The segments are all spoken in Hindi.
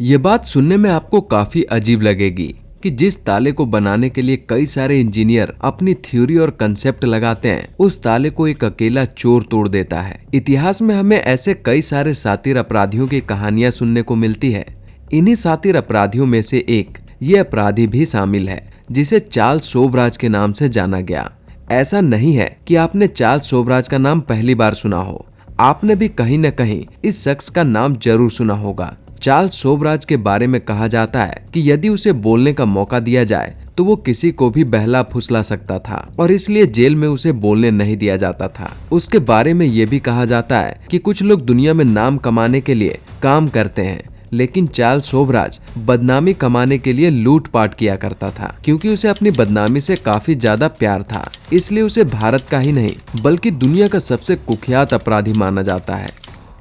ये बात सुनने में आपको काफी अजीब लगेगी कि जिस ताले को बनाने के लिए कई सारे इंजीनियर अपनी थ्योरी और कंसेप्ट लगाते हैं, उस ताले को एक अकेला चोर तोड़ देता है। इतिहास में हमें ऐसे कई सारे सातिर अपराधियों की कहानियां सुनने को मिलती है। इन्हीं सातिर अपराधियों में से एक ये अपराधी भी शामिल है, जिसे चार्ल्स शोभराज के नाम से जाना गया। ऐसा नहीं है कि आपने चार्ल्स शोभराज का नाम पहली बार सुना हो, आपने भी कहीं न कहीं इस शख्स का नाम जरूर सुना होगा। चार्ल्स शोभराज के बारे में कहा जाता है कि यदि उसे बोलने का मौका दिया जाए तो वो किसी को भी बहला फुसला सकता था और इसलिए जेल में उसे बोलने नहीं दिया जाता था। उसके बारे में ये भी कहा जाता है कि कुछ लोग दुनिया में नाम कमाने के लिए काम करते हैं, लेकिन चार्ल्स शोभराज बदनामी कमाने के लिए लूटपाट किया करता था। क्योंकि उसे अपनी बदनामी से काफी ज्यादा प्यार था, इसलिए उसे भारत का ही नहीं बल्कि दुनिया का सबसे कुख्यात अपराधी माना जाता है।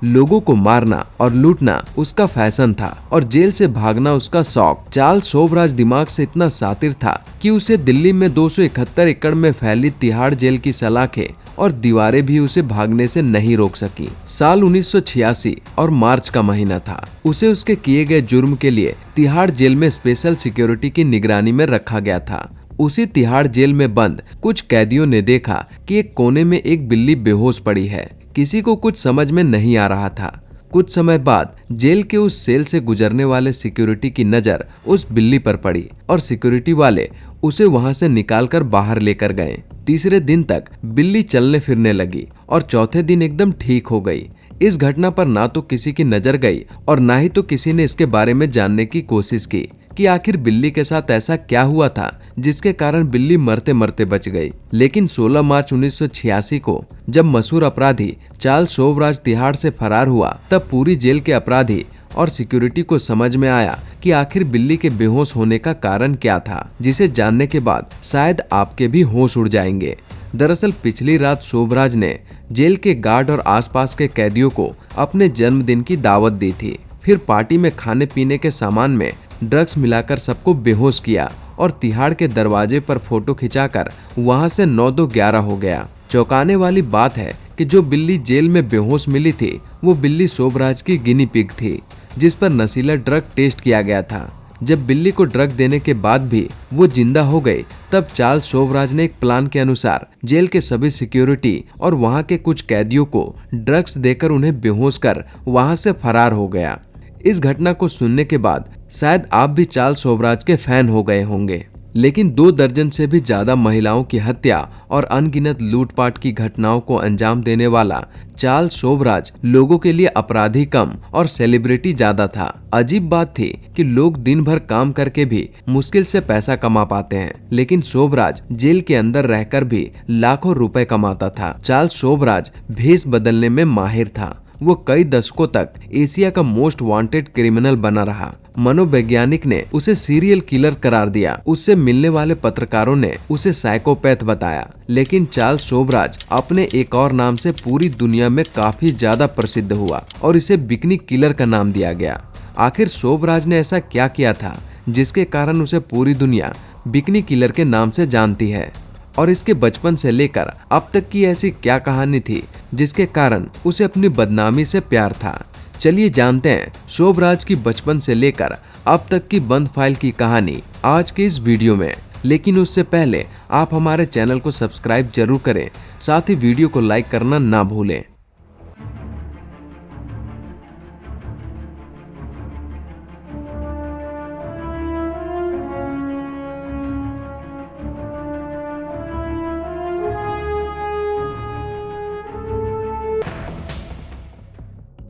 लोगों को मारना और लूटना उसका फैशन था और जेल से भागना उसका शौक। चार्ल्स शोभराज दिमाग से इतना सातिर था कि उसे दिल्ली में 271 एकड़ में फैली तिहाड़ जेल की सलाखें और दीवारें भी उसे भागने से नहीं रोक सकी। साल 1986 और मार्च का महीना था। उसे उसके किए गए जुर्म के लिए तिहाड़ जेल में स्पेशल सिक्योरिटी की निगरानी में रखा गया था। उसी तिहाड़ जेल में बंद कुछ कैदियों ने देखा कि एक कोने में एक बिल्ली बेहोश पड़ी है। किसी को कुछ समझ में नहीं आ रहा था। कुछ समय बाद जेल के उस सेल से गुजरने वाले सिक्योरिटी की नजर उस बिल्ली पर पड़ी और सिक्योरिटी वाले उसे वहां से निकालकर बाहर लेकर गए। तीसरे दिन तक बिल्ली चलने फिरने लगी और चौथे दिन एकदम ठीक हो गई। इस घटना पर ना तो किसी की नजर गई और ना ही तो किसी ने इसके बारे में जानने की कोशिश की कि आखिर बिल्ली के साथ ऐसा क्या हुआ था जिसके कारण बिल्ली मरते मरते बच गई। लेकिन 16 मार्च 1986 को जब मशहूर अपराधी चार्ल्स शोभराज तिहाड़ से फरार हुआ, तब पूरी जेल के अपराधी और सिक्योरिटी को समझ में आया कि आखिर बिल्ली के बेहोश होने का कारण क्या था, जिसे जानने के बाद शायद आपके भी होश उड़ जाएंगे। दरअसल पिछली रात शोभराज ने जेल के गार्ड और आसपास के कैदियों को अपने जन्मदिन की दावत दी थी। फिर पार्टी में खाने पीने के सामान में ड्रग्स मिलाकर सबको बेहोश किया और तिहाड़ के दरवाजे पर फोटो खिंचाकर वहां से 9-2-11 हो गया। चौंकाने वाली बात है कि जो बिल्ली जेल में बेहोश मिली थी वो बिल्ली शोभराज की गिनी पिग थी, जिस पर नशीला ड्रग टेस्ट किया गया था। जब बिल्ली को ड्रग देने के बाद भी वो जिंदा हो गई, तब चार्ल्स शोभराज ने एक प्लान के अनुसार जेल के सभी सिक्योरिटी और वहां के कुछ कैदियों को ड्रग्स देकर उन्हें बेहोश कर वहां से फरार हो गया। इस घटना को सुनने के बाद शायद आप भी चार्ल्स शोभराज के फैन हो गए होंगे। लेकिन 2 दर्जन से भी ज्यादा महिलाओं की हत्या और अनगिनत लूटपाट की घटनाओं को अंजाम देने वाला चार्ल्स शोभराज लोगों के लिए अपराधी कम और सेलिब्रिटी ज्यादा था। अजीब बात थी कि लोग दिन भर काम करके भी मुश्किल से पैसा कमा पाते हैं, लेकिन शोभराज जेल के अंदर रहकर भी लाखों रुपए कमाता था। चार्ल्स शोभराज भेष बदलने में माहिर था। वो कई दशकों तक एशिया का मोस्ट वांटेड क्रिमिनल बना रहा। मनोवैज्ञानिक ने उसे सीरियल किलर करार दिया। उससे मिलने वाले पत्रकारों ने उसे साइकोपैथ बताया। लेकिन चार्ल्स शोभराज अपने एक और नाम से पूरी दुनिया में काफी ज्यादा प्रसिद्ध हुआ और इसे बिकनी किलर का नाम दिया गया। आखिर शोभराज ने ऐसा क्या किया था जिसके कारण उसे पूरी दुनिया बिकनी किलर के नाम से जानती है, और इसके बचपन से लेकर अब तक की ऐसी क्या कहानी थी जिसके कारण उसे अपनी बदनामी से प्यार था। चलिए जानते हैं शोभराज की बचपन से लेकर अब तक की बंद फाइल की कहानी आज के इस वीडियो में। लेकिन उससे पहले आप हमारे चैनल को सब्सक्राइब जरूर करें, साथ ही वीडियो को लाइक करना ना भूलें।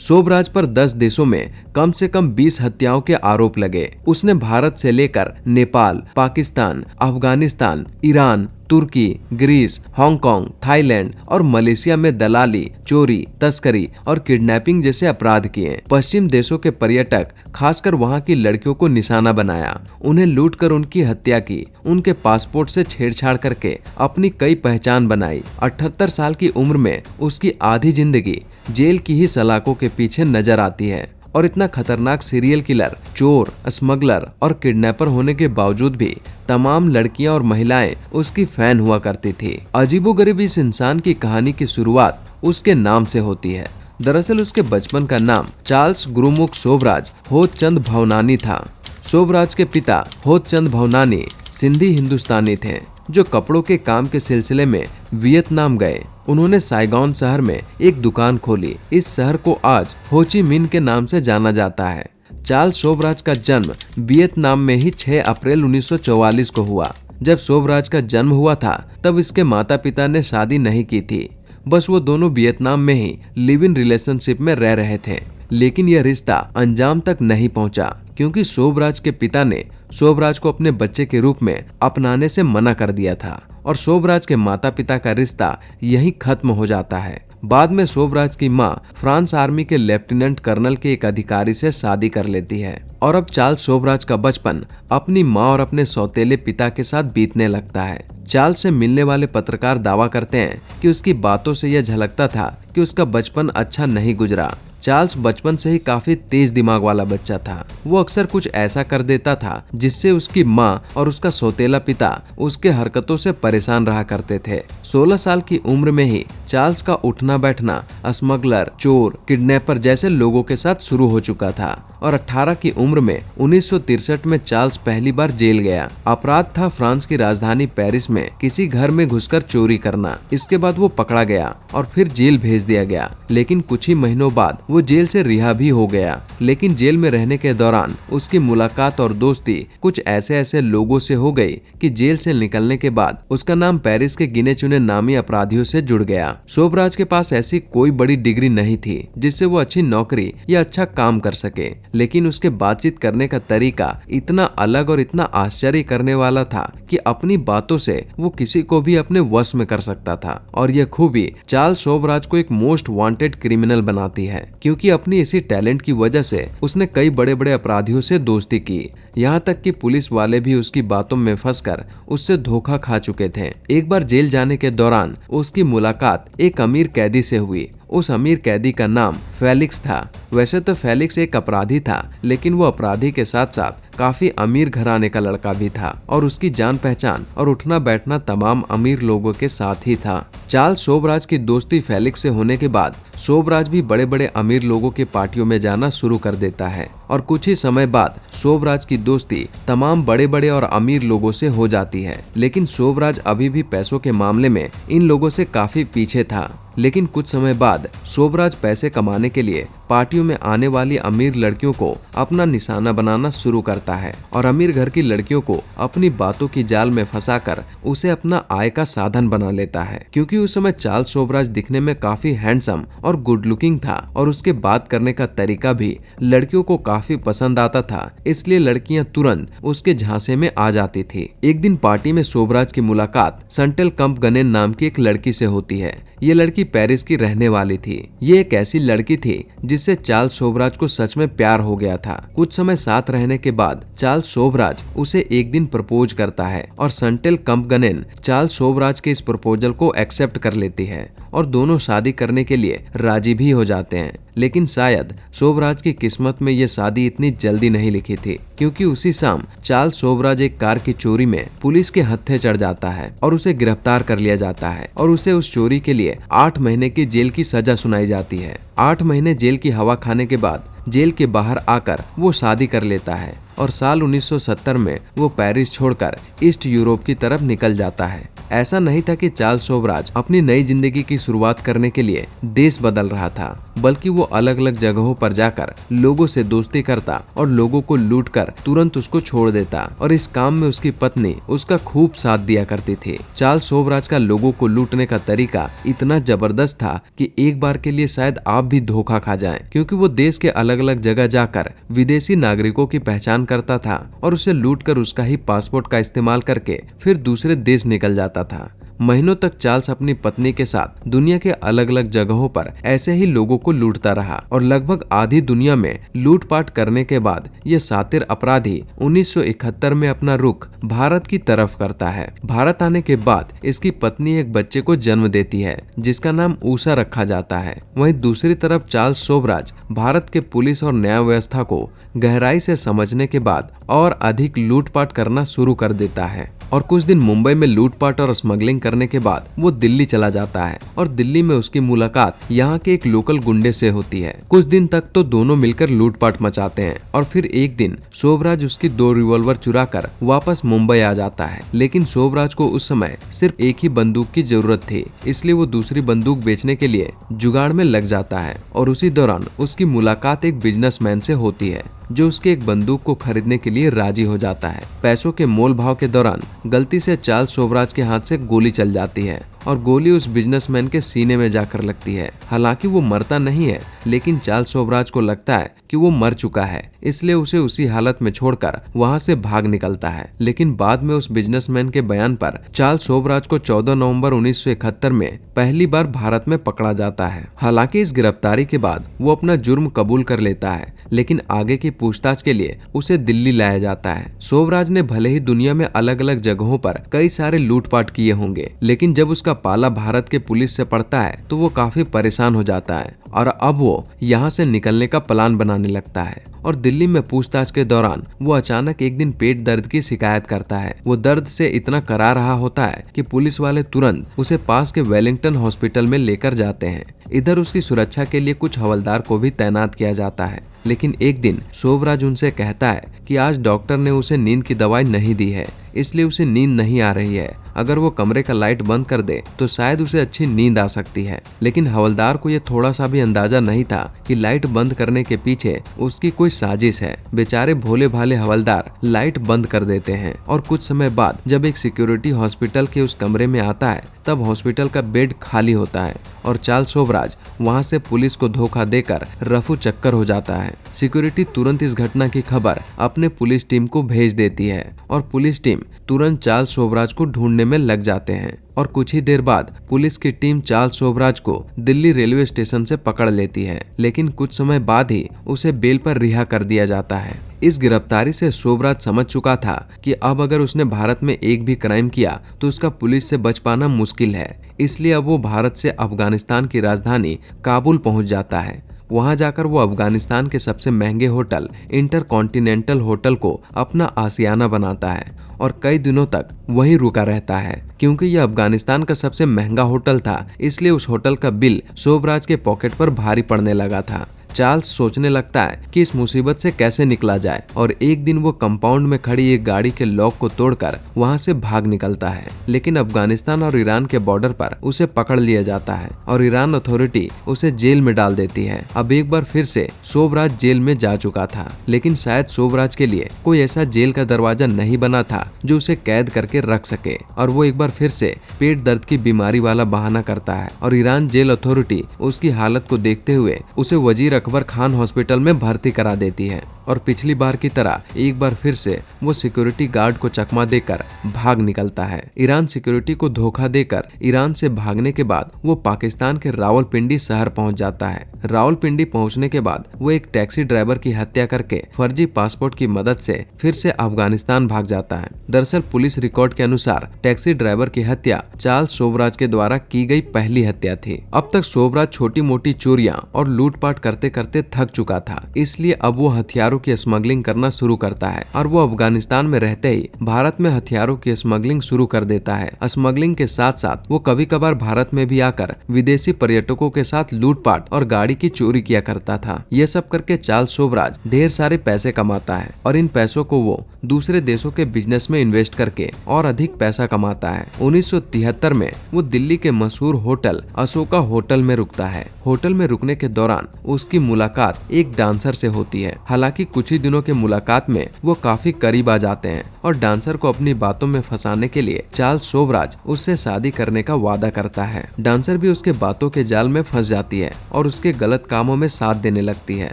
शोभराज पर 10 देशों में कम से कम 20 हत्याओं के आरोप लगे। उसने भारत से लेकर नेपाल, पाकिस्तान, अफगानिस्तान, ईरान, तुर्की, ग्रीस, हांगकांग, थाईलैंड और मलेशिया में दलाली, चोरी, तस्करी और किडनैपिंग जैसे अपराध किए। पश्चिम देशों के पर्यटक खासकर वहां की लड़कियों को निशाना बनाया, उन्हें लूटकर उनकी हत्या की, उनके पासपोर्ट से छेड़छाड़ करके अपनी कई पहचान बनाई। 78 साल की उम्र में उसकी आधी जिंदगी जेल की ही सलाखों के पीछे नजर आती है। और इतना खतरनाक सीरियल किलर, चोर, स्मगलर और किडनैपर होने के बावजूद भी तमाम लड़कियां और महिलाएं उसकी फैन हुआ करती थी। अजीबोगरीब इस इंसान की कहानी की शुरुआत उसके नाम से होती है। दरअसल उसके बचपन का नाम चार्ल्स गुरुमुख शोभराज होतचंद भवनानी था। शोभराज के पिता होतचंद भवनानी सिंधी हिंदुस्तानी थे जो कपड़ों के काम के सिलसिले में वियतनाम गए। उन्होंने साइगॉन शहर में एक दुकान खोली। इस शहर को आज हो ची मिन्ह के नाम से जाना जाता है। चार्ल्स शोभराज का जन्म वियतनाम में ही 6 अप्रैल 1944 को हुआ। जब शोभराज का जन्म हुआ था तब इसके माता पिता ने शादी नहीं की थी, बस वो दोनों वियतनाम में ही लिव इन रिलेशनशिप में रह रहे थे। लेकिन यह रिश्ता अंजाम तक नहीं पहुंचा क्योंकि शोभराज के पिता ने शोभराज को अपने बच्चे के रूप में अपनाने से मना कर दिया था और शोभराज के माता पिता का रिश्ता यहीं खत्म हो जाता है। बाद में शोभराज की मां फ्रांस आर्मी के लेफ्टिनेंट कर्नल के एक अधिकारी से शादी कर लेती है और अब चार्ल्स शोभराज का बचपन अपनी मां और अपने सौतेले पिता के साथ बीतने लगता है। चार्ल्स से मिलने वाले पत्रकार दावा करते हैं कि उसकी बातों से यह झलकता था कि उसका बचपन अच्छा नहीं गुजरा। चार्ल्स बचपन से ही काफी तेज दिमाग वाला बच्चा था। वो अक्सर कुछ ऐसा कर देता था जिससे उसकी माँ और उसका सौतेला पिता उसके हरकतों से परेशान रहा करते थे। 16 साल की उम्र में ही चार्ल्स का उठना बैठना स्मगलर, चोर, किडनैपर जैसे लोगों के साथ शुरू हो चुका था और 18 की उम्र में 1963 में चार्ल्स पहली बार जेल गया। अपराध था फ्रांस की राजधानी पेरिस में किसी घर में घुसकर चोरी करना। इसके बाद वो पकड़ा गया और फिर जेल भेज दिया गया, लेकिन कुछ ही महीनों बाद वो जेल से रिहा भी हो गया। लेकिन जेल में रहने के दौरान उसकी मुलाकात और दोस्ती कुछ ऐसे लोगों से हो गई कि जेल से निकलने के बाद उसका नाम पेरिस के गिने चुने नामी अपराधियों से जुड़ गया। शोभराज के पास ऐसी कोई बड़ी डिग्री नहीं थी जिससे वो अच्छी नौकरी या अच्छा काम कर सके, लेकिन उसके बातचीत करने का तरीका इतना अलग और इतना आश्चर्य करने वाला था कि अपनी बातों से वो किसी को भी अपने वश में कर सकता था। और यह खूबी चार्ल्स शोभराज को एक मोस्ट वांटेड क्रिमिनल बनाती है क्योंकि अपनी इसी टैलेंट की वजह से उसने कई बड़े बड़े अपराधियों से दोस्ती की। यहाँ तक कि पुलिस वाले भी उसकी बातों में फंसकर उससे धोखा खा चुके थे। एक बार जेल जाने के दौरान उसकी मुलाकात एक अमीर कैदी से हुई। उस अमीर कैदी का नाम फेलिक्स था। वैसे तो फेलिक्स एक अपराधी था, लेकिन वो अपराधी के साथ साथ काफी अमीर घराने का लड़का भी था और उसकी जान पहचान और उठना बैठना तमाम अमीर लोगों के साथ ही था। चार्ल्स शोभराज की दोस्ती फेलिक्स से होने के बाद शोभराज भी बड़े बड़े अमीर लोगों की पार्टियों में जाना शुरू कर देता है और कुछ ही समय बाद शोभराज की दोस्ती तमाम बड़े बड़े और अमीर लोगों से हो जाती है। लेकिन शोभराज अभी भी पैसों के मामले में इन लोगों से काफी पीछे था। लेकिन कुछ समय बाद शोभराज पैसे कमाने के लिए पार्टियों में आने वाली अमीर लड़कियों को अपना निशाना बनाना शुरू करता है और अमीर घर की लड़कियों को अपनी बातों की जाल में फंसाकर उसे अपना आय का साधन बना लेता है। क्योंकि उस समय चार्ल्स शोभराज दिखने में काफी हैंडसम और गुड लुकिंग था और उसके बात करने का तरीका भी लड़कियों को काफी पसंद आता था, इसलिए लड़कियां तुरंत उसके झांसे में आ जाती थी। एक दिन पार्टी में शोभराज की मुलाकात संटेल कंपगनेन नाम की एक लड़की से होती है। ये लड़की पेरिस की रहने वाली थी। ये एक ऐसी लड़की थी जिससे चार्ल्स शोभराज को सच में प्यार हो गया था। कुछ समय साथ रहने के बाद चार्ल्स शोभराज उसे एक दिन प्रपोज करता है और संटेल कंपगनेन चार्ल्स शोभराज के इस प्रपोजल को एक्सेप्ट कर लेती है और दोनों शादी करने के लिए राजी भी हो जाते हैं। लेकिन शायद शोभराज की किस्मत में यह शादी इतनी जल्दी नहीं लिखी थी, क्योंकि उसी शाम चार्ल्स शोभराज एक कार की चोरी में पुलिस के हत्थे चढ़ जाता है और उसे गिरफ्तार कर लिया जाता है और उसे उस चोरी के लिए 8 महीने की जेल की सजा सुनाई जाती है। 8 महीने जेल की हवा खाने के बाद जेल के बाहर आकर वो शादी कर लेता है और साल 1970 में वो पेरिस छोड़कर ईस्ट यूरोप की तरफ निकल जाता है। ऐसा नहीं था कि चार्ल्स शोभराज अपनी नई जिंदगी की शुरुआत करने के लिए देश बदल रहा था, बल्कि वो अलग अलग जगहों पर जाकर लोगों से दोस्ती करता और लोगों को लूटकर तुरंत उसको छोड़ देता और इस काम में उसकी पत्नी उसका खूब साथ दिया करती थी। चार्ल्स शोभराज का लोगों को लूटने का तरीका इतना जबरदस्त था कि एक बार के लिए शायद आप भी धोखा खा जाएं, क्योंकि वो देश के अलग अलग जगह जाकर विदेशी नागरिकों की पहचान करता था और उसे लूटकर उसका ही पासपोर्ट का इस्तेमाल करके फिर दूसरे देश निकल जाता था। महीनों तक चार्ल्स अपनी पत्नी के साथ दुनिया के अलग अलग जगहों पर ऐसे ही लोगों को लूटता रहा और लगभग आधी दुनिया में लूटपाट करने के बाद ये शातिर अपराधी 1971 में अपना रुख भारत की तरफ करता है। भारत आने के बाद इसकी पत्नी एक बच्चे को जन्म देती है जिसका नाम ऊषा रखा जाता है। वहीं दूसरी तरफ चार्ल्स शोभराज भारत के पुलिस और न्याय व्यवस्था को गहराई से समझने के बाद और अधिक लूटपाट करना शुरू कर देता है और कुछ दिन मुंबई में लूटपाट और स्मगलिंग करने के बाद वो दिल्ली चला जाता है और दिल्ली में उसकी मुलाकात यहाँ के एक लोकल गुंडे से होती है। कुछ दिन तक तो दोनों मिलकर लूटपाट मचाते हैं और फिर एक दिन शोभराज उसकी 2 रिवॉल्वर चुराकर वापस मुंबई आ जाता है। लेकिन शोभराज को उस समय सिर्फ एक ही बंदूक की जरूरत थी, इसलिए वो दूसरी बंदूक बेचने के लिए जुगाड़ में लग जाता है और उसी दौरान उसकी मुलाकात एक बिजनेसमैन से होती है जो उसके एक बंदूक को खरीदने के लिए राजी हो जाता है। पैसों के मोल भाव के दौरान गलती से चार्ल्स शोभराज के हाथ से गोली चल जाती है और गोली उस बिजनेसमैन के सीने में जाकर लगती है। हालांकि वो मरता नहीं है, लेकिन चार्ल्स शोभराज को लगता है कि वो मर चुका है, इसलिए उसे उसी हालत में छोड़कर वहां से भाग निकलता है। लेकिन बाद में उस बिजनेसमैन के बयान पर चार्ल्स शोभराज को 14 नवंबर 1971 में पहली बार भारत में पकड़ा जाता है। हालांकि इस गिरफ्तारी के बाद वो अपना जुर्म कबूल कर लेता है, लेकिन आगे की पूछताछ के लिए उसे दिल्ली लाया जाता है। शोभराज ने भले ही दुनिया में अलग अलग जगहों पर कई सारे लूटपाट किए होंगे, लेकिन जब उसका पाला भारत के पुलिस से पड़ता है तो वो काफी परेशान हो जाता है और अब वो यहाँ से निकलने का प्लान बनाने लगता है। और दिल्ली में पूछताछ के दौरान वो अचानक एक दिन पेट दर्द की शिकायत करता है। वो दर्द से इतना करा रहा होता है कि पुलिस वाले तुरंत उसे पास के वेलिंगटन हॉस्पिटल में लेकर जाते हैं। इधर उसकी सुरक्षा के लिए कुछ हवलदार को भी तैनात किया जाता है। लेकिन एक दिन शोभराज उनसे कहता है कि आज डॉक्टर ने उसे नींद की दवाई नहीं दी है, इसलिए उसे नींद नहीं आ रही है। अगर वो कमरे का लाइट बंद कर दे तो शायद उसे अच्छी नींद आ सकती है। लेकिन हवलदार को ये थोड़ा सा भी अंदाजा नहीं था कि लाइट बंद करने के पीछे उसकी कोई साजिश है। बेचारे भोले भाले हवलदार लाइट बंद कर देते हैं और कुछ समय बाद जब एक सिक्योरिटी हॉस्पिटल के उस कमरे में आता है तब हॉस्पिटल का बेड खाली होता है और चार्ल्स शोभराज वहां से पुलिस को धोखा देकर रफू चक्कर हो जाता है। सिक्योरिटी तुरंत इस घटना की खबर अपने पुलिस टीम को भेज देती है और पुलिस टीम तुरंत चार्ल्स शोभराज को ढूंढने में लग जाते हैं और कुछ ही देर बाद पुलिस की टीम चार्ल्स शोभराज को दिल्ली रेलवे स्टेशन से पकड़ लेती है। लेकिन कुछ समय बाद ही उसे बेल पर रिहा कर दिया जाता है। इस गिरफ्तारी से शोभराज समझ चुका था कि अब अगर उसने भारत में एक भी क्राइम किया तो उसका पुलिस से बच पाना मुश्किल है। इसलिए अब वो भारत से अफगानिस्तान की राजधानी काबुल पहुंच जाता है। वहां जाकर वो अफगानिस्तान के सबसे महंगे होटल इंटरकॉन्टिनेंटल होटल को अपना आशियाना बनाता है और कई दिनों तक वहीं रुका रहता है। क्योंकि यह अफगानिस्तान का सबसे महंगा होटल था, इसलिए उस होटल का बिल शोभराज के पॉकेट पर भारी पड़ने लगा था। चार्ल्स सोचने लगता है कि इस मुसीबत से कैसे निकला जाए और एक दिन वो कंपाउंड में खड़ी एक गाड़ी के लॉक को तोड़कर वहां से भाग निकलता है। लेकिन अफगानिस्तान और ईरान के बॉर्डर पर उसे पकड़ लिया जाता है और ईरान अथॉरिटी उसे जेल में डाल देती है। अब एक बार फिर से शोभराज जेल में जा चुका था, लेकिन शायद शोभराज के लिए कोई ऐसा जेल का दरवाजा नहीं बना था जो उसे कैद करके रख सके और वो एक बार फिर से पेट दर्द की बीमारी वाला बहाना करता है और ईरान जेल अथॉरिटी उसकी हालत को देखते हुए उसे वजीर अकबर खान हॉस्पिटल में भर्ती करा देती है और पिछली बार की तरह एक बार फिर से वो सिक्योरिटी गार्ड को चकमा देकर भाग निकलता है। ईरान सिक्योरिटी को धोखा देकर ईरान से भागने के बाद वो पाकिस्तान के रावलपिंडी शहर पहुंच जाता है। रावलपिंडी पहुंचने के बाद वो एक टैक्सी ड्राइवर की हत्या करके फर्जी पासपोर्ट की मदद से फिर से अफगानिस्तान भाग जाता है। दरअसल पुलिस रिकॉर्ड के अनुसार टैक्सी ड्राइवर की हत्या चार्ल्स शोभराज के द्वारा की गई पहली हत्या थी। अब तक शोभराज छोटी मोटी चोरियां और लूटपाट करते करते थक चुका था, इसलिए अब वो हथियारों की स्मगलिंग करना शुरू करता है और वो अफगानिस्तान में रहते ही भारत में हथियारों की स्मगलिंग शुरू कर देता है। स्मगलिंग के साथ साथ वो कभी कभार भारत में भी आकर विदेशी पर्यटकों के साथ लूटपाट और गाड़ी की चोरी किया करता था। ये सब करके चार्ल्स शोभराज ढेर सारे पैसे कमाता है और इन पैसों को वो दूसरे देशों के बिजनेस में इन्वेस्ट करके और अधिक पैसा कमाता है। 1973 में वो दिल्ली के मशहूर होटल अशोका होटल में रुकता है। होटल में रुकने के दौरान उसकी मुलाकात एक डांसर से होती है। हालांकि कुछ ही दिनों के मुलाकात में वो काफी करीब आ जाते हैं और डांसर को अपनी बातों में फंसाने के लिए चार्ल्स शोभराज उससे शादी करने का वादा करता है। डांसर भी उसके बातों के जाल में फंस जाती है और उसके गलत कामों में साथ देने लगती है।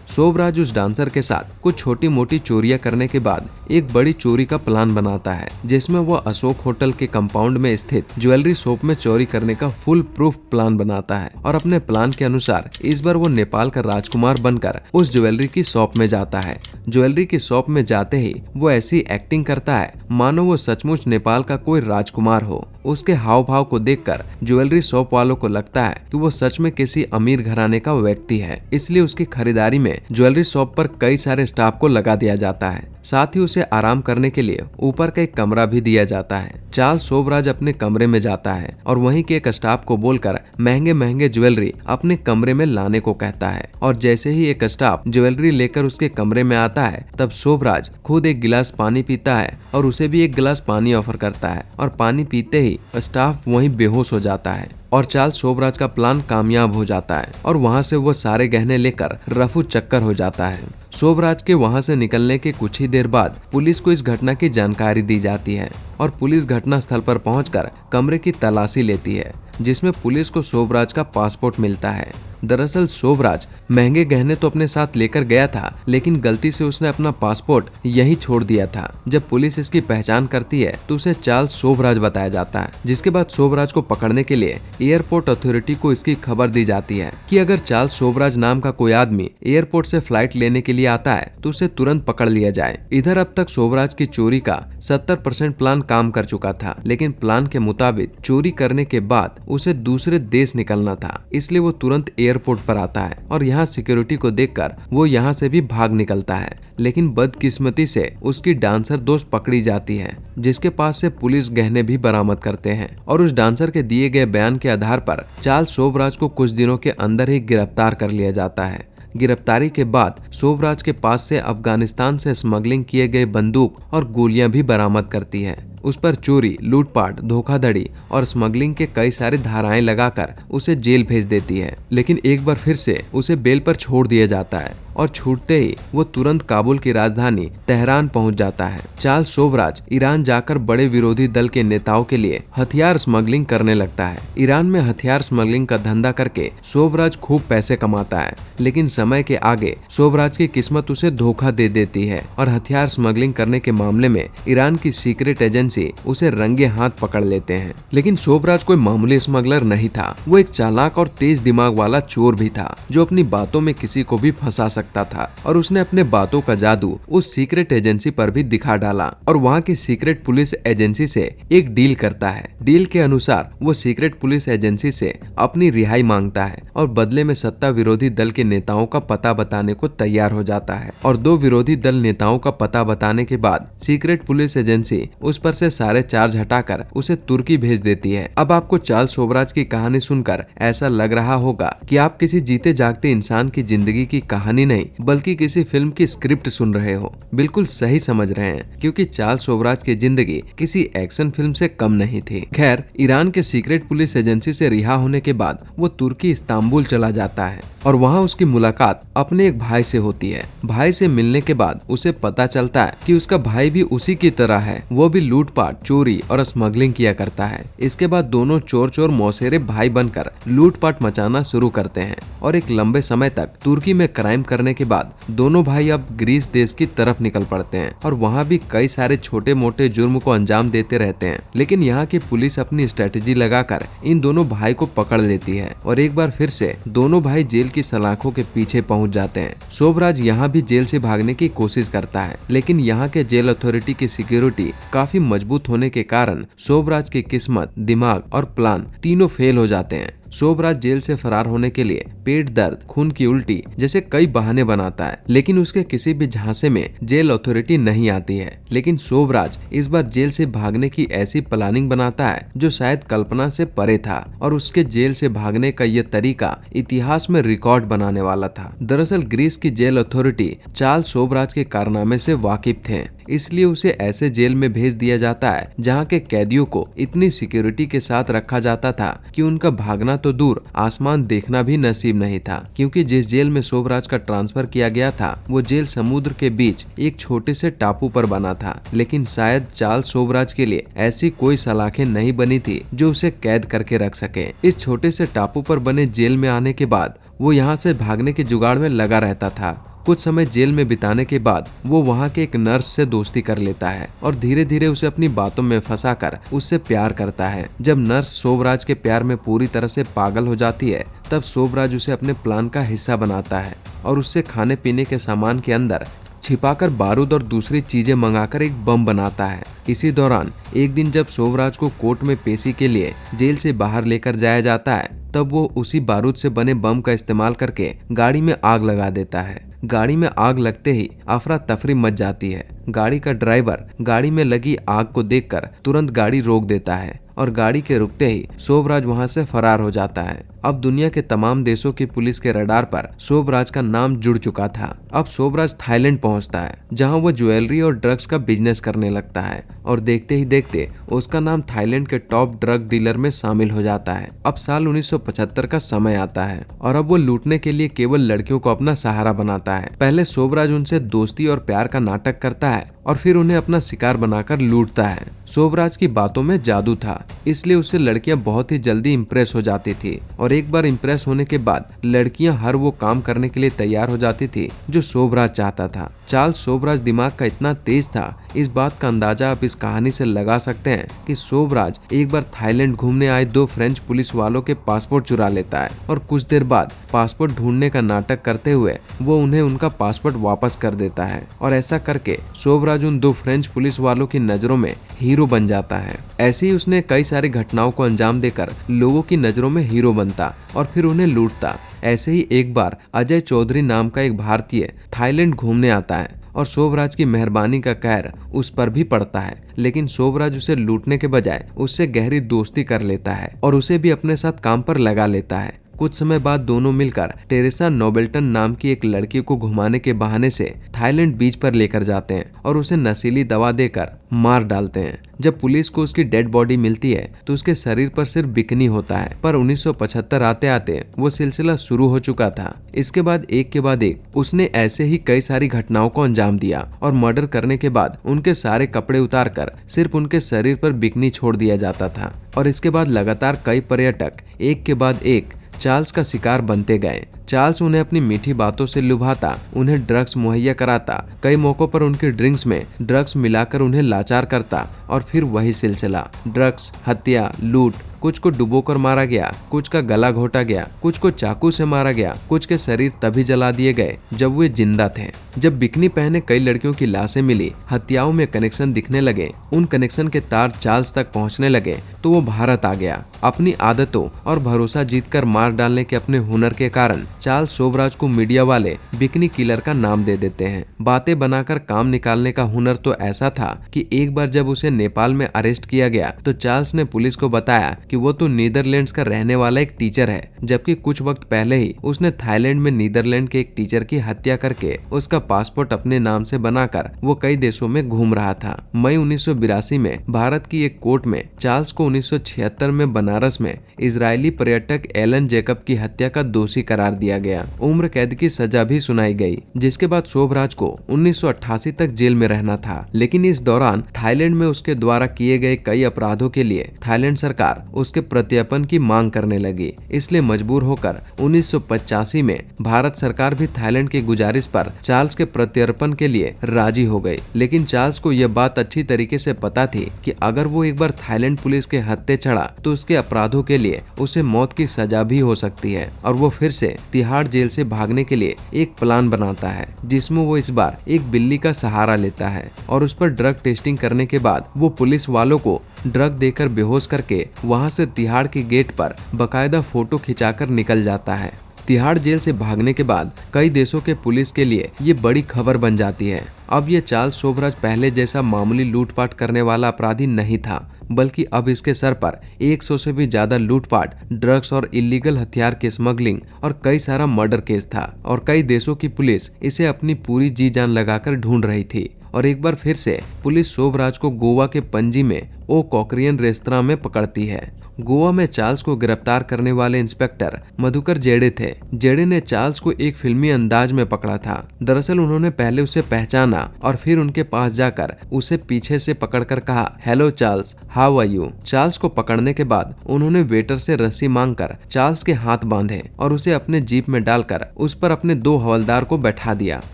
शोभराज उस डांसर के साथ कुछ छोटी मोटी चोरियां करने के बाद एक बड़ी चोरी का प्लान बनाता है, जिसमें वो अशोक होटल के कंपाउंड में स्थित ज्वेलरी शॉप में चोरी करने का फुल प्रूफ प्लान बनाता है और अपने प्लान के अनुसार इस बार वो नेपाल का राजकुमार बनकर उस ज्वेलरी की शॉप में जाता है। ज्वेलरी की शॉप में जाते ही वो ऐसी एक्टिंग करता है मानो वो सचमुच नेपाल का कोई राजकुमार हो। उसके हाव भाव को देखकर ज्वेलरी शॉप वालों को लगता है कि वो सच में किसी अमीर घराने का व्यक्ति है, इसलिए उसकी खरीदारी में ज्वेलरी शॉप पर कई सारे स्टाफ को लगा दिया जाता है। साथ ही उसे आराम करने के लिए ऊपर का एक कमरा भी दिया जाता है। चार्ल्स शोभराज अपने कमरे में जाता है और वहीं के एक स्टाफ को बोलकर महंगे महंगे ज्वेलरी अपने कमरे में लाने को कहता है। और जैसे ही एक स्टाफ ज्वेलरी लेकर उसके कमरे में आता है, तब शोभराज खुद एक गिलास पानी पीता है और उसे भी एक गिलास पानी ऑफर करता है। और पानी पीते ही स्टाफ वहीं बेहोश हो जाता है और चार्ल्स शोभराज का प्लान कामयाब हो जाता है और वहां से वो सारे गहने लेकर रफू चक्कर हो जाता है। शोभराज के वहां से निकलने के कुछ ही देर बाद पुलिस को इस घटना की जानकारी दी जाती है और पुलिस घटना स्थल पर पहुंचकर कमरे की तलाशी लेती है, जिसमें पुलिस को शोभराज का पासपोर्ट मिलता है। दरअसल शोभराज महंगे गहने तो अपने साथ लेकर गया था, लेकिन गलती से उसने अपना पासपोर्ट यहीं छोड़ दिया था। जब पुलिस इसकी पहचान करती है तो उसे चार्ल्स शोभराज बताया जाता है, जिसके बाद शोभराज को पकड़ने के लिए एयरपोर्ट अथॉरिटी को इसकी खबर दी जाती है कि अगर चार्ल्स शोभराज नाम का कोई आदमी एयरपोर्ट से फ्लाइट लेने के लिए आता है तो उसे तुरंत पकड़ लिया जाए। इधर अब तक शोभराज की चोरी का 70% प्लान काम कर चुका था, लेकिन प्लान के मुताबिक चोरी करने के बाद उसे दूसरे देश निकलना था, इसलिए वो तुरंत एयरपोर्ट पर आता है और यहाँ सिक्योरिटी को देखकर वो यहाँ से भी भाग निकलता है। लेकिन बदकिस्मती से उसकी डांसर दोस्त पकड़ी जाती है, जिसके पास से पुलिस गहने भी बरामद करते हैं और उस डांसर के दिए गए बयान के आधार पर चार्ल्स शोभराज को कुछ दिनों के अंदर ही गिरफ्तार कर लिया जाता है। गिरफ्तारी के बाद शोभराज के पास से अफगानिस्तान से स्मगलिंग किए गए बंदूक और गोलियां भी बरामद करती है। उस पर चोरी, लूटपाट, धोखाधड़ी और स्मगलिंग के कई सारे धाराएं लगाकर उसे जेल भेज देती है, लेकिन एक बार फिर से उसे बेल पर छोड़ दिया जाता है और छूटते ही वो तुरंत काबुल की राजधानी तेहरान पहुंच जाता है। चार्ल्स शोभराज ईरान जाकर बड़े विरोधी दल के नेताओं के लिए हथियार स्मगलिंग करने लगता है। ईरान में हथियार स्मगलिंग का धंधा करके शोभराज खूब पैसे कमाता है, लेकिन समय के आगे शोभराज की किस्मत उसे धोखा दे देती है और हथियार स्मगलिंग करने के मामले में ईरान की सीक्रेट एजेंसी उसे रंगे हाथ पकड़ लेते हैं। लेकिन शोभराज कोई मामूली स्मगलर नहीं था, वो एक चालाक और तेज दिमाग वाला चोर भी था, जो अपनी बातों में किसी को भी फंसा सकता था। और उसने अपने बातों का जादू उस सीक्रेट एजेंसी पर भी दिखा डाला और वहाँ की सीक्रेट पुलिस एजेंसी से एक डील करता है। डील के अनुसार वो सीक्रेट पुलिस एजेंसी से अपनी रिहाई मांगता है और बदले में सत्ता विरोधी दल के नेताओं का पता बताने को तैयार हो जाता है। और 2 विरोधी दल नेताओं का पता बताने के बाद सीक्रेट पुलिस एजेंसी उस पर से सारे चार्ज हटाकर उसे तुर्की भेज देती है। अब आपको चार्ल्स शोभराज की कहानी सुनकर ऐसा लग रहा होगा कि आप किसी जीते जागते इंसान की जिंदगी की कहानी नहीं बल्कि किसी फिल्म की स्क्रिप्ट सुन रहे हो। बिल्कुल सही समझ रहे हैं, क्योंकि चार्ल्स शोभराज की जिंदगी किसी एक्शन फिल्म से कम नहीं थी। खैर, ईरान के सीक्रेट पुलिस एजेंसी से रिहा होने के बाद वो तुर्की इस्तांबुल चला जाता है और वहाँ उसकी मुलाकात अपने एक भाई से होती है। भाई से मिलने के बाद उसे पता चलता है कि उसका भाई भी उसी की तरह है, वो भी लूटपाट, चोरी और स्मगलिंग किया करता है। इसके बाद दोनों चोर चोर मौसेरे भाई बनकर लूटपाट मचाना शुरू करते हैं और एक लंबे समय तक तुर्की में क्राइम करने के बाद दोनों भाई अब ग्रीस देश की तरफ निकल पड़ते हैं और वहाँ भी कई सारे छोटे मोटे जुर्म को अंजाम देते रहते हैं। लेकिन यहाँ की पुलिस अपनी स्ट्रेटेजी लगाकर इन दोनों भाई को पकड़ लेती है और एक बार फिर से दोनों भाई जेल की सलाखों के पीछे पहुँच जाते हैं। शोभराज यहाँ भी जेल से भागने की कोशिश करता है, लेकिन यहाँ के जेल अथॉरिटी की सिक्योरिटी काफी मजबूत होने के कारण शोभराज की किस्मत, दिमाग और प्लान तीनों फेल हो जाते हैं। शोभराज जेल से फरार होने के लिए पेट दर्द, खून की उल्टी जैसे कई बहाने बनाता है, लेकिन उसके किसी भी झांसे में जेल अथॉरिटी नहीं आती है। लेकिन शोभराज इस बार जेल से भागने की ऐसी प्लानिंग बनाता है जो शायद कल्पना से परे था और उसके जेल से भागने का यह तरीका इतिहास में रिकॉर्ड बनाने वाला था। दरअसल ग्रीस की जेल अथॉरिटी चार्ल्स शोभराज के कारनामे से वाकिफ थे, इसलिए उसे ऐसे जेल में भेज दिया जाता है जहाँ के कैदियों को इतनी सिक्योरिटी के साथ रखा जाता था कि उनका भागना तो दूर, आसमान देखना भी नसीब नहीं था। क्योंकि जिस जेल में शोभराज का ट्रांसफर किया गया था वो जेल समुद्र के बीच एक छोटे से टापू पर बना था, लेकिन शायद चार्ल्स शोभराज के लिए ऐसी कोई सलाखें नहीं बनी थी जो उसे कैद करके रख सके। इस छोटे से टापू पर बने जेल में आने के बाद वो यहाँ से भागने के जुगाड़ में लगा रहता था। कुछ समय जेल में बिताने के बाद वो वहाँ के एक नर्स से दोस्ती कर लेता है और धीरे धीरे उसे अपनी बातों में फंसाकर उससे प्यार करता है। जब नर्स शोभराज के प्यार में पूरी तरह से पागल हो जाती है तब शोभराज उसे अपने प्लान का हिस्सा बनाता है और उससे खाने पीने के सामान के अंदर छिपाकर बारूद और दूसरी चीजें मंगाकर एक बम बनाता है। इसी दौरान एक दिन जब शोभराज को कोर्ट में पेशी के लिए जेल से बाहर लेकर जाया जाता है, तब वो उसी बारूद से बने बम का इस्तेमाल करके गाड़ी में आग लगा देता है। गाड़ी में आग लगते ही अफरा तफरी मच जाती है। गाड़ी का ड्राइवर गाड़ी में लगी आग को देखकर तुरंत गाड़ी रोक देता है और गाड़ी के रुकते ही शोभराज वहां से फरार हो जाता है। अब दुनिया के तमाम देशों की पुलिस के रडार पर शोभराज का नाम जुड़ चुका था। अब शोभराज थाईलैंड पहुंचता है, जहां वो ज्वेलरी और ड्रग्स का बिजनेस करने लगता है और देखते ही देखते उसका नाम थाईलैंड के टॉप ड्रग डीलर में शामिल हो जाता है। अब साल 1975 का समय आता है और अब वो लूटने के लिए केवल लड़कियों को अपना सहारा बनाता है। पहले शोभराज उनसे दोस्ती और प्यार का नाटक करता है और फिर उन्हें अपना शिकार बनाकर लूटता है। शोभराज की बातों में जादू था, इसलिए उससे लड़कियां बहुत ही जल्दी इम्प्रेस हो जाती थी और एक बार इम्प्रेस होने के बाद लड़कियां हर वो काम करने के लिए तैयार हो जाती थी जो शोभराज चाहता था। चार्ल्स शोभराज दिमाग का इतना तेज था, इस बात का अंदाजा आप इस कहानी से लगा सकते हैं कि शोभराज एक बार थाईलैंड घूमने आए 2 फ्रेंच पुलिस वालों के पासपोर्ट चुरा लेता है और कुछ देर बाद पासपोर्ट ढूंढने का नाटक करते हुए वो उन्हें उनका पासपोर्ट वापस कर देता है और ऐसा करके शोभराज उन 2 फ्रेंच पुलिस वालों की नजरों में हीरो बन जाता है। ऐसे ही उसने कई सारी घटनाओं को अंजाम देकर लोगों की नजरों में हीरो बनता और फिर उन्हें लूटता। ऐसे ही एक बार अजय चौधरी नाम का एक भारतीय थाईलैंड घूमने आता है और शोभराज की मेहरबानी का कहर उस पर भी पड़ता है, लेकिन शोभराज उसे लूटने के बजाय उससे गहरी दोस्ती कर लेता है और उसे भी अपने साथ काम पर लगा लेता है। कुछ समय बाद दोनों मिलकर टेरेसा नोबेल्टन नाम की एक लड़की को घुमाने के बहाने से थाईलैंड बीच पर लेकर जाते हैं और उसे नशीली दवा देकर मार डालते हैं। जब पुलिस को उसकी डेड बॉडी मिलती है तो उसके शरीर पर सिर्फ बिकनी होता है, पर 1975 आते आते वो सिलसिला शुरू हो चुका था। इसके बाद एक के बाद एक उसने ऐसे ही कई सारी घटनाओं को अंजाम दिया और मर्डर करने के बाद उनके सारे कपड़े उतार कर सिर्फ उनके शरीर पर बिकनी छोड़ दिया जाता था और इसके बाद लगातार कई पर्यटक एक के बाद एक चार्ल्स का शिकार बनते गए। चार्ल्स उन्हें अपनी मीठी बातों से लुभाता, उन्हें ड्रग्स मुहैया कराता, कई मौकों पर उनकी ड्रिंक्स में ड्रग्स मिलाकर उन्हें लाचार करता और फिर वही सिलसिला ड्रग्स, हत्या, लूट। कुछ को डुबोकर मारा गया, कुछ का गला घोटा गया, कुछ को चाकू से मारा गया, कुछ के शरीर तभी जला दिए गए जब वे जिंदा थे। जब बिकनी पहने कई लड़कियों की लाशें मिली, हत्याओं में कनेक्शन दिखने लगे, उन कनेक्शन के तार चार्ल्स तक पहुंचने लगे तो वो भारत आ गया। अपनी आदतों और भरोसा जीतकर मार डालने के अपने हुनर के कारण चार्ल्स शोभराज को मीडिया वाले बिकनी किलर का नाम दे देते हैं। बातें बनाकर काम निकालने का हुनर तो ऐसा था कि एक बार जब उसे नेपाल में अरेस्ट किया गया तो चार्ल्स ने पुलिस को बताया कि वो तो नीदरलैंड्स का रहने वाला एक टीचर है, जबकि कुछ वक्त पहले ही उसने थाईलैंड में नीदरलैंड के एक टीचर की हत्या करके उसका पासपोर्ट अपने नाम से बनाकर वो कई देशों में घूम रहा था। मई 1982 में भारत की एक कोर्ट में चार्ल्स को 1976 में बनारस में इजरायली पर्यटक एलन जैकब की हत्या का दोषी करार दिया गया। उम्र कैद की सजा भी सुनाई गई, जिसके बाद शोभराज को 1988 तक जेल में रहना था। लेकिन इस दौरान थाईलैंड में उसके द्वारा किए गए कई अपराधों के लिए थाईलैंड सरकार उसके प्रत्यर्पण की मांग करने लगी। इसलिए मजबूर होकर 1985 में भारत सरकार भी थाईलैंड की गुजारिश पर चार्ल्स के प्रत्यर्पण के लिए राजी हो गई। लेकिन चार्ल्स को यह बात अच्छी तरीके से पता थी कि अगर वो एक बार थाईलैंड पुलिस के हत्थे चढ़ा तो उसके अपराधों के लिए उसे मौत की सजा भी हो सकती है और वो फिर से तिहाड़ जेल से भागने के लिए एक प्लान बनाता है, जिसमें वो इस बार एक बिल्ली का सहारा लेता है और उस पर ड्रग टेस्टिंग करने के बाद वो पुलिस वालों को ड्रग देकर बेहोश करके वहां से तिहाड़ के गेट पर बकायदा फोटो खिंचाकर निकल जाता है। तिहाड़ जेल से भागने के बाद कई देशों के पुलिस के लिए ये बड़ी खबर बन जाती है। अब ये चार्ल्स शोभराज पहले जैसा मामूली लूटपाट करने वाला अपराधी नहीं था, बल्कि अब इसके सर पर 100 से भी ज्यादा लूटपाट, ड्रग्स और इलीगल हथियार की स्मगलिंग और कई सारा मर्डर केस था और कई देशों की पुलिस इसे अपनी पूरी जी जान लगाकर ढूंढ रही थी। और एक बार फिर से पुलिस शोभराज को गोवा के पणजी में ओ कॉकरियन रेस्तरां में पकड़ती है। गोवा में चार्ल्स को गिरफ्तार करने वाले इंस्पेक्टर मधुकर जेडे थे। जेडे ने चार्ल्स को एक फिल्मी अंदाज में पकड़ा था। दरअसल उन्होंने पहले उसे पहचाना और फिर उनके पास जाकर उसे पीछे से पकड़कर कहा, hello Charles, how are you. Charles को पकड़ने के बाद उन्होंने वेटर से रस्सी मांगकर चार्ल्स के हाथ बांधे और उसे अपने जीप में डालकर उस पर अपने 2 हवलदार को बैठा दिया।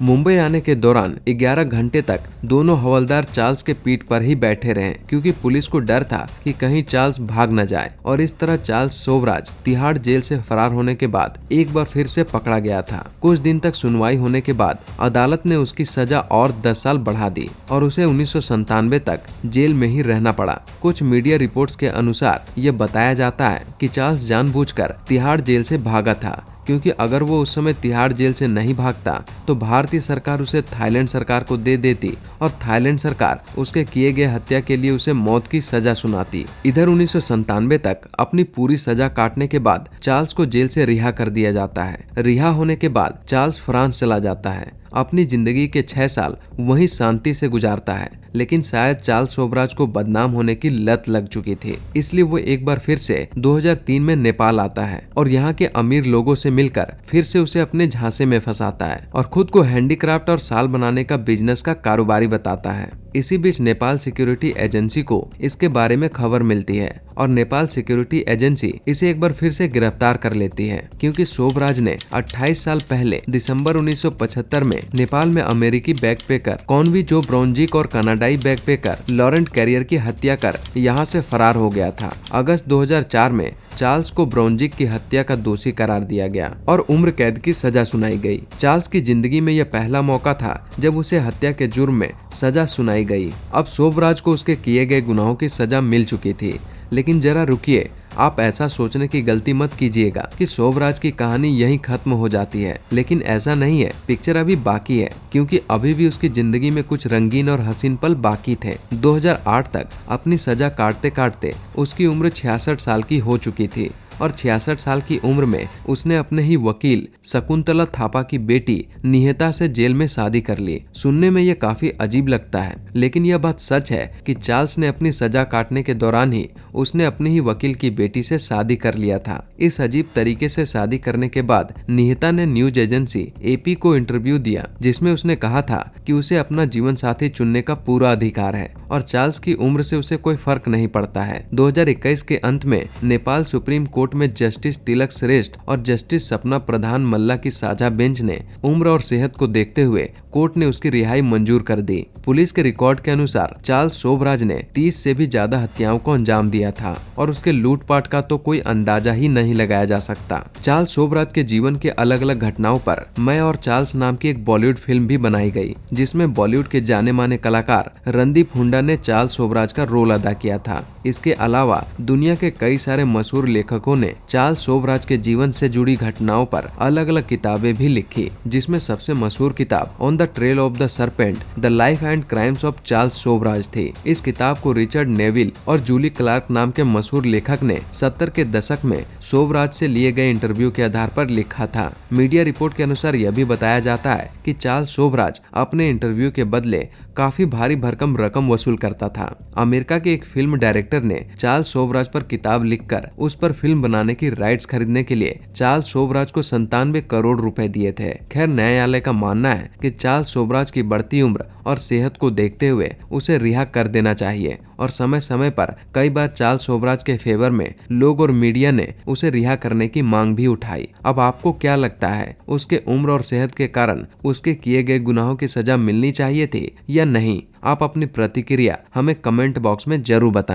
मुंबई आने के दौरान 11 घंटे तक दोनों हवलदार चार्ल्स के पीठ पर ही बैठे रहे, क्योंकि पुलिस को डर था कि कहीं चार्ल्स भाग न जाए। है और इस तरह चार्ल्स सोबराज तिहाड़ जेल से फरार होने के बाद एक बार फिर से पकड़ा गया था। कुछ दिन तक सुनवाई होने के बाद अदालत ने उसकी सजा और 10 साल बढ़ा दी और उसे 1997 तक जेल में ही रहना पड़ा। कुछ मीडिया रिपोर्ट्स के अनुसार ये बताया जाता है कि चार्ल्स जानबूझकर तिहाड़ जेल से भागा था, क्योंकि अगर वो उस समय तिहाड़ जेल से नहीं भागता तो भारतीय सरकार उसे थाईलैंड सरकार को दे देती और थाईलैंड सरकार उसके किए गए हत्या के लिए उसे मौत की सजा सुनाती। इधर 1997 तक अपनी पूरी सजा काटने के बाद चार्ल्स को जेल से रिहा कर दिया जाता है। रिहा होने के बाद चार्ल्स फ्रांस चला जाता है। अपनी जिंदगी के 6 साल वहीं शांति से गुजारता है, लेकिन शायद चार्ल्स सोबराज को बदनाम होने की लत लग चुकी थी, इसलिए वो एक बार फिर से 2003 में नेपाल आता है और यहाँ के अमीर लोगों से मिलकर फिर से उसे अपने झांसे में फंसाता है और खुद को हैंडीक्राफ्ट और शाल बनाने का बिजनेस का कारोबारी बताता है। इसी बीच नेपाल सिक्योरिटी एजेंसी को इसके बारे में खबर मिलती है और नेपाल सिक्योरिटी एजेंसी इसे एक बार फिर से गिरफ्तार कर लेती है, क्योंकि सोबराज ने 28 साल पहले दिसंबर 1975 में नेपाल में अमेरिकी बैकपैकर कॉनवी जो ब्राउनजिक और कनाडाई बैकपैकर लॉरेंट कैरियर की हत्या कर यहाँ से फरार हो गया था। अगस्त 2004 में चार्ल्स को ब्राउनजिक की हत्या का दोषी करार दिया गया और उम्र कैद की सजा सुनाई गई। चार्ल्स की जिंदगी में यह पहला मौका था जब उसे हत्या के जुर्म में सजा सुनाई गई। अब सोबराज को उसके किए गए गुनाहों की सजा मिल चुकी थी, लेकिन जरा रुकिए, आप ऐसा सोचने की गलती मत कीजिएगा कि सोबराज की कहानी यहीं खत्म हो जाती है। लेकिन ऐसा नहीं है, पिक्चर अभी बाकी है, क्योंकि अभी भी उसकी जिंदगी में कुछ रंगीन और हसीन पल बाकी थे। 2008 तक अपनी सजा काटते काटते उसकी उम्र 66 साल की हो चुकी थी और 66 साल की उम्र में उसने अपने ही वकील शकुंतला थापा की बेटी निहिता से जेल में शादी कर ली। सुनने में ये काफी अजीब लगता है, लेकिन यह बात सच है कि चार्ल्स ने अपनी सजा काटने के दौरान ही उसने अपने ही वकील की बेटी से शादी कर लिया था। इस अजीब तरीके से शादी करने के बाद निहिता ने न्यूज एजेंसी AP को इंटरव्यू दिया, जिसमें उसने कहा था कि उसे अपना जीवन साथी चुनने का पूरा अधिकार है और चार्ल्स की उम्र से उसे कोई फर्क नहीं पड़ता है। 2021 के अंत में नेपाल सुप्रीम कोर्ट में जस्टिस तिलक श्रेष्ठ और जस्टिस सपना प्रधान मल्ला की साझा बेंच ने उम्र और सेहत को देखते हुए कोर्ट ने उसकी रिहाई मंजूर कर दी। पुलिस के रिकॉर्ड के अनुसार चार्ल्स सोबराज ने 30 से भी ज्यादा हत्याओं को अंजाम दिया था और उसके लूटपाट का तो कोई अंदाजा ही नहीं लगाया जा सकता। चार्ल्स सोबराज के जीवन के अलग अलग घटनाओं पर मैं और चार्ल्स नाम की एक बॉलीवुड फिल्म भी बनाई गई, जिसमें बॉलीवुड के जाने माने कलाकार रणदीप हुड्डा ने चार्ल्स सोबराज का रोल अदा किया था। इसके अलावा दुनिया के कई सारे मशहूर लेखकों ने चार्ल्स सोबराज के जीवन से जुड़ी घटनाओं पर अलग अलग किताबें भी लिखी, जिसमें सबसे मशहूर किताब on the trail of the serpent the life and crimes of Charles Sobhraj थी। इस किताब को रिचर्ड नेविल और जूली क्लार्क नाम के मशहूर लेखक ने 70 के दशक में सोबराज से लिए गए इंटरव्यू के आधार पर लिखा था। मीडिया रिपोर्ट के अनुसार यह भी बताया जाता है कि चार्ल्स सोबराज अपने इंटरव्यू के बदले काफी भारी भरकम रकम वसूल करता था। अमेरिका के एक फिल्म डायरेक्टर ने चार्ल्स सोबराज पर किताब लिखकर उस पर फिल्म बनाने की राइट्स खरीदने के लिए चार्ल्स सोबराज को 97 करोड़ रुपए दिए थे। खैर, न्यायालय का मानना है कि चार्ल्स सोबराज की बढ़ती उम्र और सेहत को देखते हुए उसे रिहा कर देना चाहिए और समय समय पर कई बार चार्ल्स सोबराज के फेवर में लोग और मीडिया ने उसे रिहा करने की मांग भी उठाई। अब आपको क्या लगता है, उसके उम्र और सेहत के कारण उसके किए गए गुनाहों की सजा मिलनी चाहिए थी या नहीं? आप अपनी प्रतिक्रिया हमें कमेंट बॉक्स में जरूर बताएं।